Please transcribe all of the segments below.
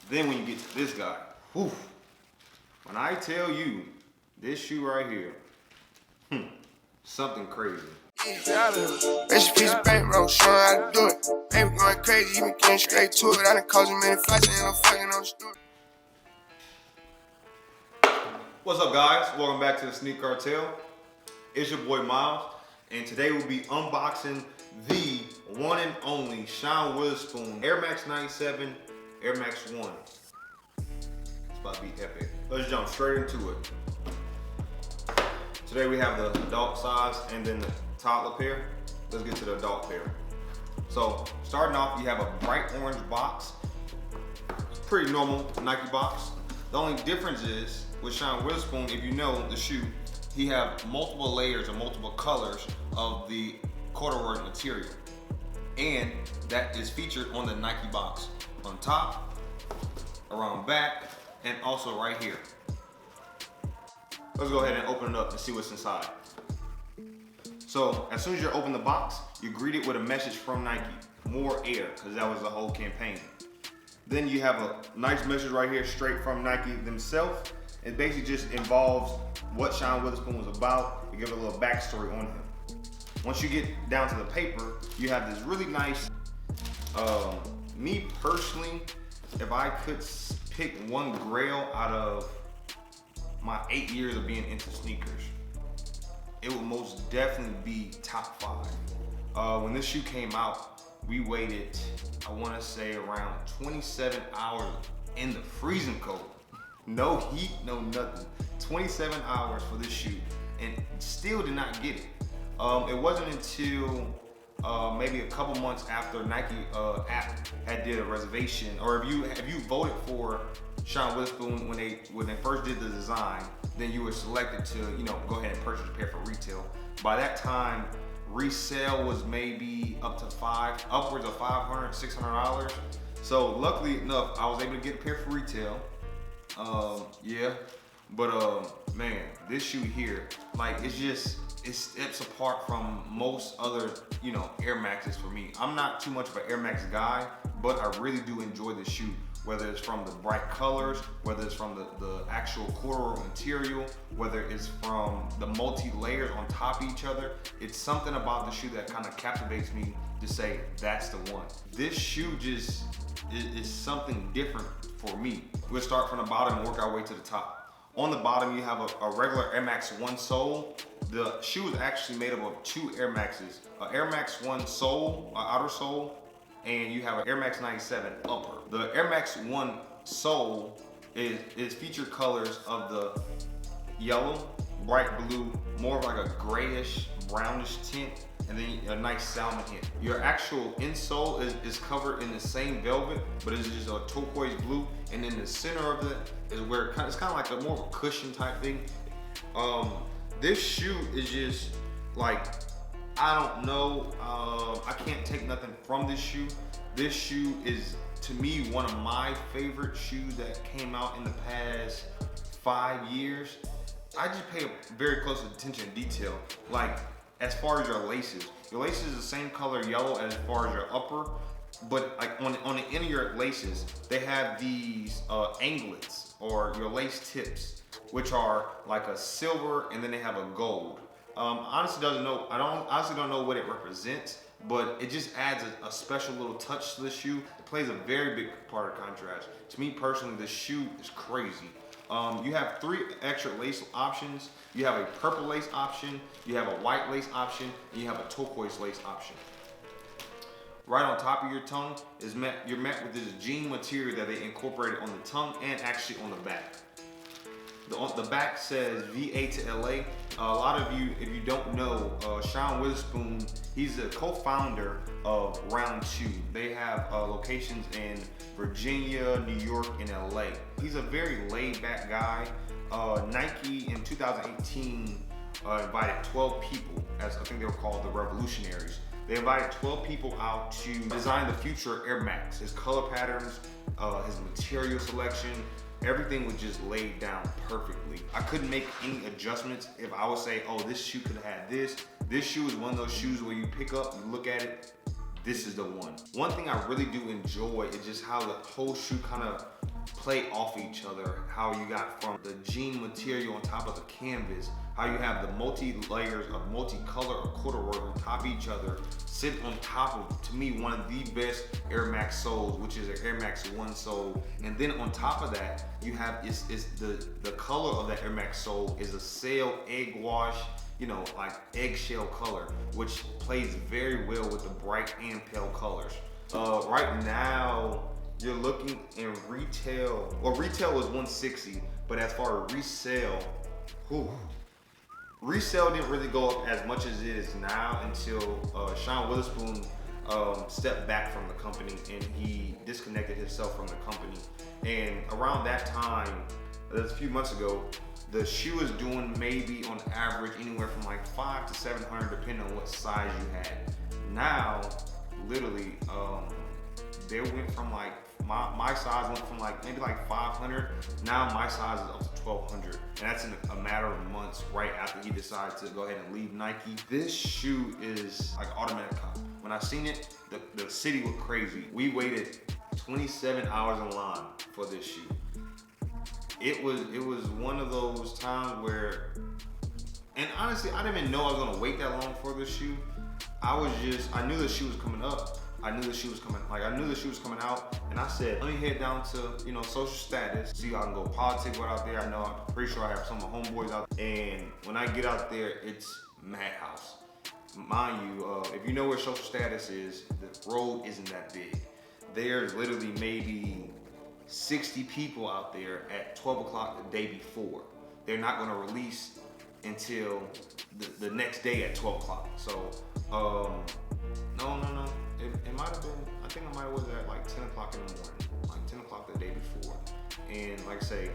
Then when you get to this guy, whew, when I tell you this shoe right here, something crazy. Rich piece of bankroll, showing how to do it. Baby going crazy, you been getting straight to it. I done caused you many fights, ain't no fucking on the story. What's up, guys? Welcome back to the Sneak Cartel. It's your boy Miles, and today we'll be unboxing the one and only Sean Wotherspoon Air Max 97 Air Max 1. It's about to be epic. Let's jump straight into it. Today we have the adult size and then the toddler pair. Let's get to the adult pair. So starting off, you have a bright orange box. It's pretty normal Nike box. The only difference is with Sean Wotherspoon, if you know the shoe, he have multiple layers or multiple colors of the corduroy material. And that is featured on the Nike box. On top, around back, and also right here. Let's go ahead and open it up and see what's inside. So as soon as you open the box, you're greeted with a message from Nike, more air, because that was the whole campaign. Then you have a nice message right here straight from Nike themselves. It basically just involves what Sean Wotherspoon was about. You give a little backstory on him. Once you get down to the paper, you have this really nice, me personally, if I could pick one grail out of my 8 years of being into sneakers, it would most definitely be top 5. When this shoe came out, we waited, I wanna say around 27 hours in the freezing cold. No heat, no nothing. 27 hours for this shoe, and still did not get it. It wasn't until maybe a couple months after Nike app had did a reservation, or if you voted for Sean Wotherspoon when they first did the design, then you were selected to go ahead and purchase a pair for retail. By that time, resale was maybe upwards of $500, $600. So luckily enough, I was able to get a pair for retail. Man, this shoe here, like it steps apart from most other, Air Maxes for me. I'm not too much of an Air Max guy, but I really do enjoy this shoe, whether it's from the bright colors, whether it's from the actual corduroy material, whether it's from the multi-layers on top of each other. It's something about the shoe that kind of captivates me to say, that's the one. This shoe just is something different for me. We'll start from the bottom and work our way to the top. On the bottom, you have a regular Air Max 1 sole. The shoe is actually made up of 2 Air Maxes. An Air Max 1 sole, outer sole, and you have an Air Max 97 upper. The Air Max 1 sole is featured colors of the yellow, bright blue, more of like a grayish, brownish tint, and then a nice salmon hint. Your actual insole is covered in the same velvet, but it's just a turquoise blue, and in the center of it is where it's kind of like a more of a cushion type thing. This shoe is just like, I don't know, I can't take nothing from this shoe. This shoe is, to me, one of my favorite shoes that came out in the past 5 years. I just pay very close attention to detail. Like, as far as your laces is the same color yellow as far as your upper, but like on the end of your laces, they have these anglets or your lace tips, which are like a silver, and then they have a gold. Honestly don't know what it represents, but it just adds a special little touch to the shoe. It plays a very big part of contrast. To me personally, the shoe is crazy. You have 3 extra lace options. You have a purple lace option, you have a white lace option, and you have a turquoise lace option. Right on top of your tongue you're met with this jean material that they incorporated on the tongue and actually on the back. The back says VA to LA. A lot of you, if you don't know, Sean Wotherspoon, he's the co-founder of Round 2. They have locations in Virginia, New York, and LA. He's a very laid-back guy. Nike in 2018 invited 12 people, as I think they were called the Revolutionaries. They invited 12 people out to design the future Air Max. His color patterns, his material selection, everything was just laid down perfectly. I couldn't make any adjustments. If I would say, oh, this shoe could have had this. This shoe is one of those shoes where you pick up and look at it, this is the one. One thing I really do enjoy is just how the whole shoe kind of play off each other. How you got from the jean material on top of the canvas, how you have the multi-layers of multicolor or corduroy on top of each other, sit on top of, to me, one of the best Air Max soles, which is an Air Max 1 sole. And then on top of that, you have, it's the color of that Air Max sole is a sail egg wash, you know, like eggshell color, which plays very well with the bright and pale colors. Right now, you're looking in retail, well, retail was 160, but as far as resale, resale didn't really go up as much as it is now until Sean Witherspoon stepped back from the company and he disconnected himself from the company. And around that time, a few months ago, the shoe is doing maybe on average anywhere from like 500 to 700 depending on what size you had. Now, literally, they went from like, my size went from like maybe like 500. Now my size is up to 1200. And that's in a matter of months right after he decided to go ahead and leave Nike. This shoe is like automatic cop. When I seen it, the city went crazy. We waited 27 hours in line for this shoe. It was one of those times where, and honestly, I didn't even know I was gonna wait that long for this shoe. I knew the shoe was coming up. I knew the shoe was coming out, and I said, let me head down to, you know, social status, see how I can go politic out there. I know, I'm pretty sure I have some of my homeboys out there. And when I get out there, it's madhouse. Mind you, if you know where social status is, the road isn't that big. There's literally maybe 60 people out there at 12 o'clock the day before. They're not gonna release until the next day at 12 o'clock. So, no. It might have been, I think I might have was at like 10 o'clock in the morning, like 10 o'clock the day before. And like I say,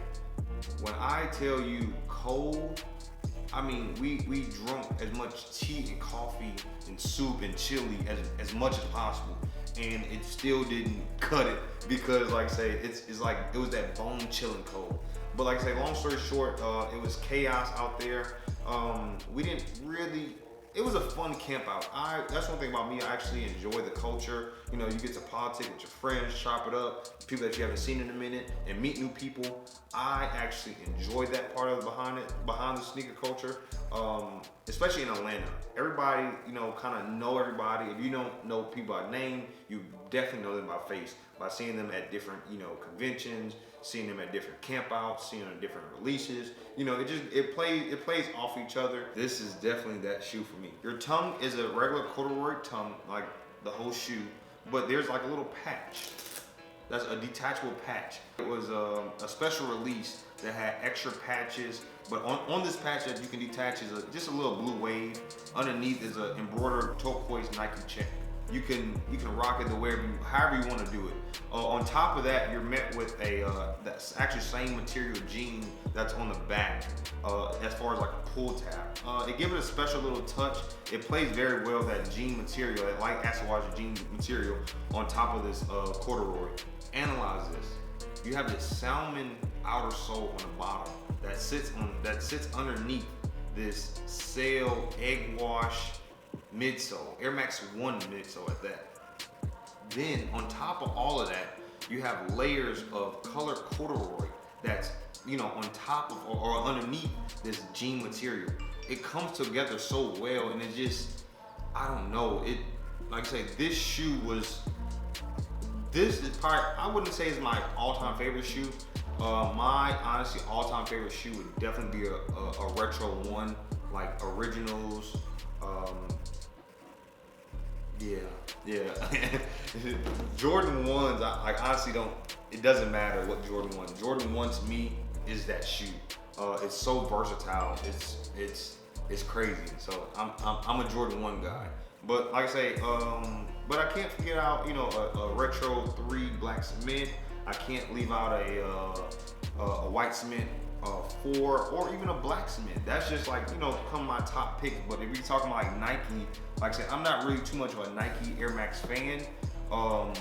when I tell you cold, I mean, we drunk as much tea and coffee and soup and chili as much as possible. And it still didn't cut it because like I say, it's like, it was that bone chilling cold. But like I say, long story short, it was chaos out there. We didn't really, it was a fun camp out. That's one thing about me, I actually enjoy the culture. You know, you get to politic with your friends, chop it up, people that you haven't seen in a minute, and meet new people. I actually enjoy that part of behind the sneaker culture, especially in Atlanta. Everybody, you know, kind of know everybody. If you don't know people by name, you definitely know them by face, by seeing them at different, you know, conventions, seeing them at different campouts, seeing them at different releases. You know, it plays off each other. This is definitely that shoe for me. Your tongue is a regular corduroy tongue, like the whole shoe, but there's like a little patch. That's a detachable patch. It was a special release that had extra patches, but on this patch that you can detach is just a little blue wave. Underneath is an embroidered turquoise Nike check. You can rock it however you want to do it. On top of that, you're met with that's actually same material jean that's on the back, as far as like a pull tab. It gives it a special little touch. It plays very well, that jean material, that light acid wash jean material on top of this corduroy. Analyze this. You have this salmon outer sole on the bottom that sits underneath this sail egg wash midsole, Air Max 1 midsole at that. Then on top of all of that, you have layers of colored corduroy that's, you know, on top of or underneath this jean material. It comes together so well, and it just, I don't know, it, like I say, this shoe this is probably, I wouldn't say it's my all-time favorite shoe. My honestly all-time favorite shoe would definitely be a retro one, like originals. Yeah. Jordan 1s, I honestly don't, it doesn't matter what Jordan 1. Jordan 1 to me is that shoe. It's so versatile. It's crazy. So I'm a Jordan 1 guy. But like I say, but I can't forget out, you know, a retro 3 black cement. I can't leave out a white cement 4 or even a black cement. That's just like, you know, come my top picks. But if you're talking about like Nike, like I said, I'm not really too much of a Nike Air Max fan. I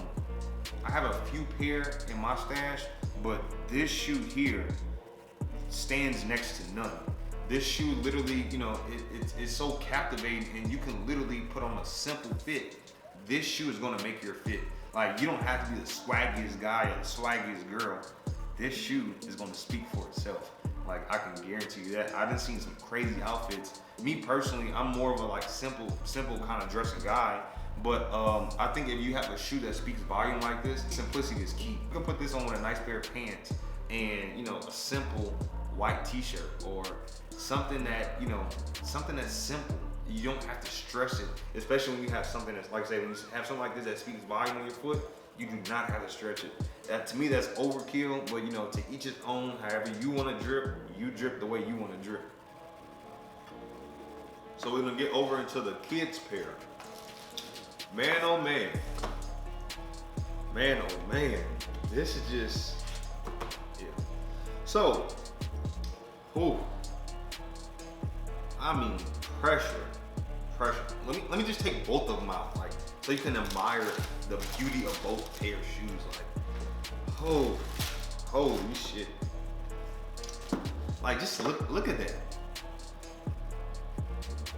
have a few pair in my stash, but this shoe here stands next to none. This shoe literally, you know, it's so captivating, and you can literally put on a simple fit. This shoe is gonna make your fit. Like, you don't have to be the swaggiest guy or the swaggiest girl. this shoe is gonna speak for itself. Like, I can guarantee you that. I done seen some crazy outfits. Me personally, I'm more of a like simple kind of dressing guy. But I think if you have a shoe that speaks volume like this, simplicity is key. You can put this on with a nice pair of pants and, you know, a simple white t-shirt or something that, you know, something that's simple. You don't have to stress it, especially when you have something that's, like I say, when you have something like this that speaks volume on your foot, you do not have to stretch it. That, to me, that's overkill, but you know, to each his own. However you want to drip, you drip the way you want to drip. So we're gonna get over into the kids pair. Man, oh man. Man, oh man. This is just, yeah. So, whew. I mean, pressure. Let me just take both of them out, like, so you can admire the beauty of both pair of shoes. Like, oh, holy shit. Like, just look at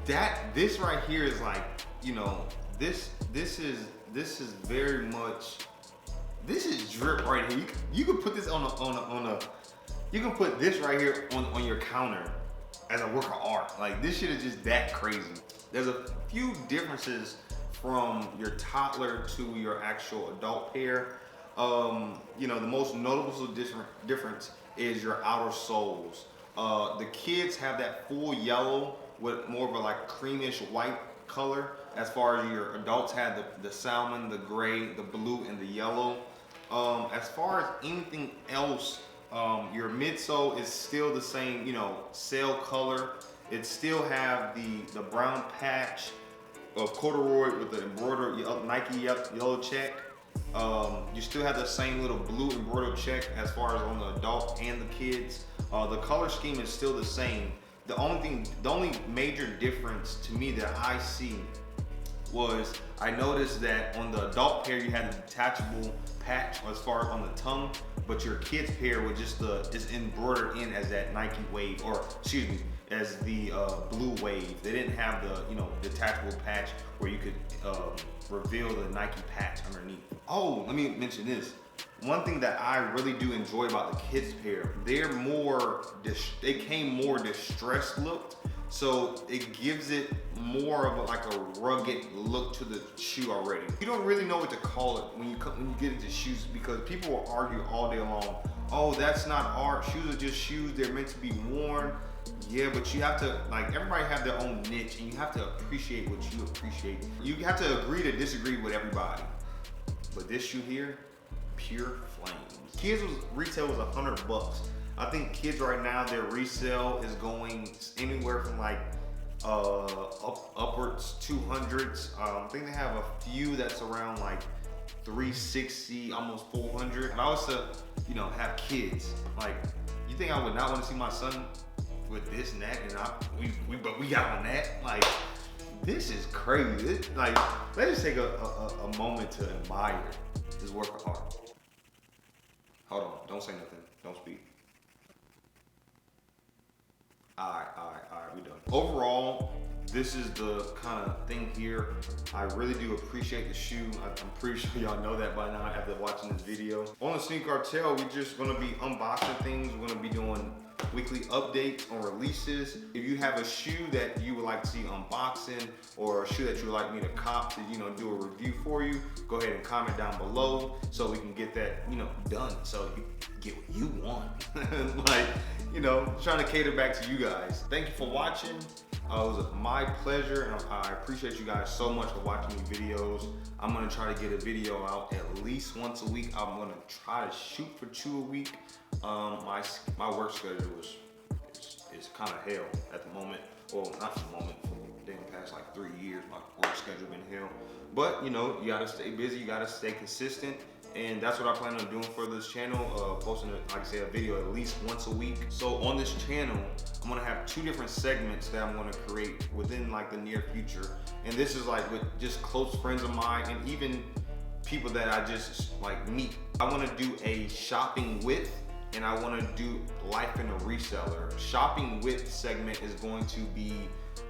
that. This right here is like, you know, this is very much, this is drip right here. You can put this on a you can put this right here on your counter as a work of art. Like, this shit is just that crazy. There's a few differences from your toddler to your actual adult pair. You know, the most notable difference is your outer soles. The kids have that full yellow with more of a like creamish white color. As far as your adults have the salmon, the gray, the blue, and the yellow. As far as anything else, your midsole is still the same, you know, sail color. It still have the brown patch of corduroy with the embroidered Nike yellow check. You still have the same little blue embroidered check as far as on the adult and the kids. The color scheme is still the same. The only major difference to me that I see was I noticed that on the adult pair you had a detachable patch as far as on the tongue, but your kids pair was just is embroidered in as that Nike wave, or excuse me, as the blue wave. They didn't have the, you know, detachable patch where you could reveal the Nike patch underneath. Oh, let me mention this. One thing that I really do enjoy about the kids pair, they came more distressed looked. So it gives it more of like a rugged look to the shoe already. You don't really know what to call it when you get into shoes, because people will argue all day long, oh, that's not art, shoes are just shoes, they're meant to be worn. Yeah, but you have to, like, everybody have their own niche, and you have to appreciate what you appreciate. You have to agree to disagree with everybody. But this shoe here, pure flames. Kids retail was $100. I think kids right now, their resale is going anywhere from like upwards 200s. I think they have a few that's around like 360, almost 400. If I was to, you know, have kids, like, you think I would not want to see my son with this and that, and but we got on that? Like, this is crazy. Like, let's just take a moment to admire this work of art. Hold on, don't say nothing, don't speak. All right, we done. Overall, this is the kind of thing here. I really do appreciate the shoe. I'm pretty sure y'all know that by now after watching this video. On the Sneaker Cartel, we're just gonna be unboxing things. We're gonna be doing weekly updates on releases. If you have a shoe that you would like to see unboxing, or a shoe that you would like me to cop to, you know, do a review for you, go ahead and comment down below so we can get that, you know, done, so you get what you want. Like, you know, trying to cater back to you guys. Thank you for watching. It was my pleasure, and I appreciate you guys so much for watching these videos. I'm gonna try to get a video out at least once a week. I'm gonna try to shoot for 2 a week. My work schedule is kind of hell at the moment. Well, not at the moment, for the past like 3 years, my work schedule been hell. But, you know, you gotta stay busy, you gotta stay consistent. And that's what I plan on doing for this channel, posting, like I said, a video at least once a week. So on this channel, I'm gonna have 2 different segments that I'm gonna create within like the near future. And this is like with just close friends of mine, and even people that I just like meet. I wanna do a shopping with, and I wanna do life in a reseller. Shopping with segment is going to be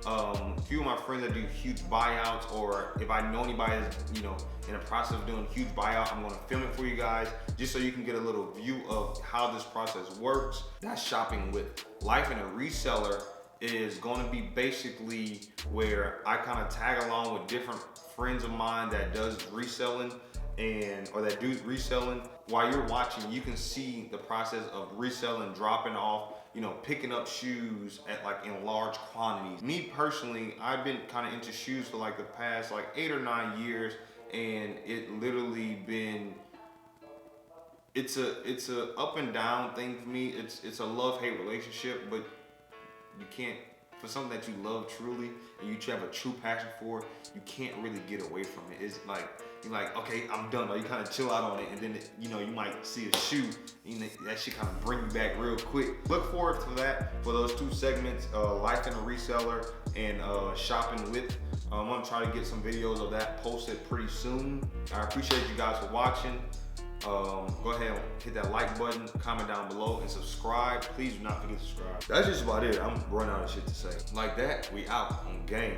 A few of my friends that do huge buyouts, or if I know anybody that's, you know, in the process of doing a huge buyout, I'm gonna film it for you guys, just so you can get a little view of how this process works. That's shopping with. Life in a reseller is gonna be basically where I kind of tag along with different friends of mine that does reselling or that do reselling. While you're watching, you can see the process of reselling, dropping off, you know, picking up shoes at like in large quantities. Me personally, I've been kind of into shoes for like the past like 8 or 9 years, and it literally been, it's a up and down thing for me. It's a love-hate relationship, but you can't, for something that you love truly and you have a true passion for, you can't really get away from it. It's like, you're like, okay, I'm done. Or you kind of chill out on it, and then you know, you might see a shoe, you know, that shit kind of bring you back real quick. Look forward to that for those 2 segments, life in a reseller and shopping with. I'm gonna try to get some videos of that posted pretty soon. I appreciate you guys for watching. Go ahead and hit that like button, comment down below, and subscribe. Please do not forget to subscribe. That's just about it. I'm running out of shit to say. Like that, we out on game.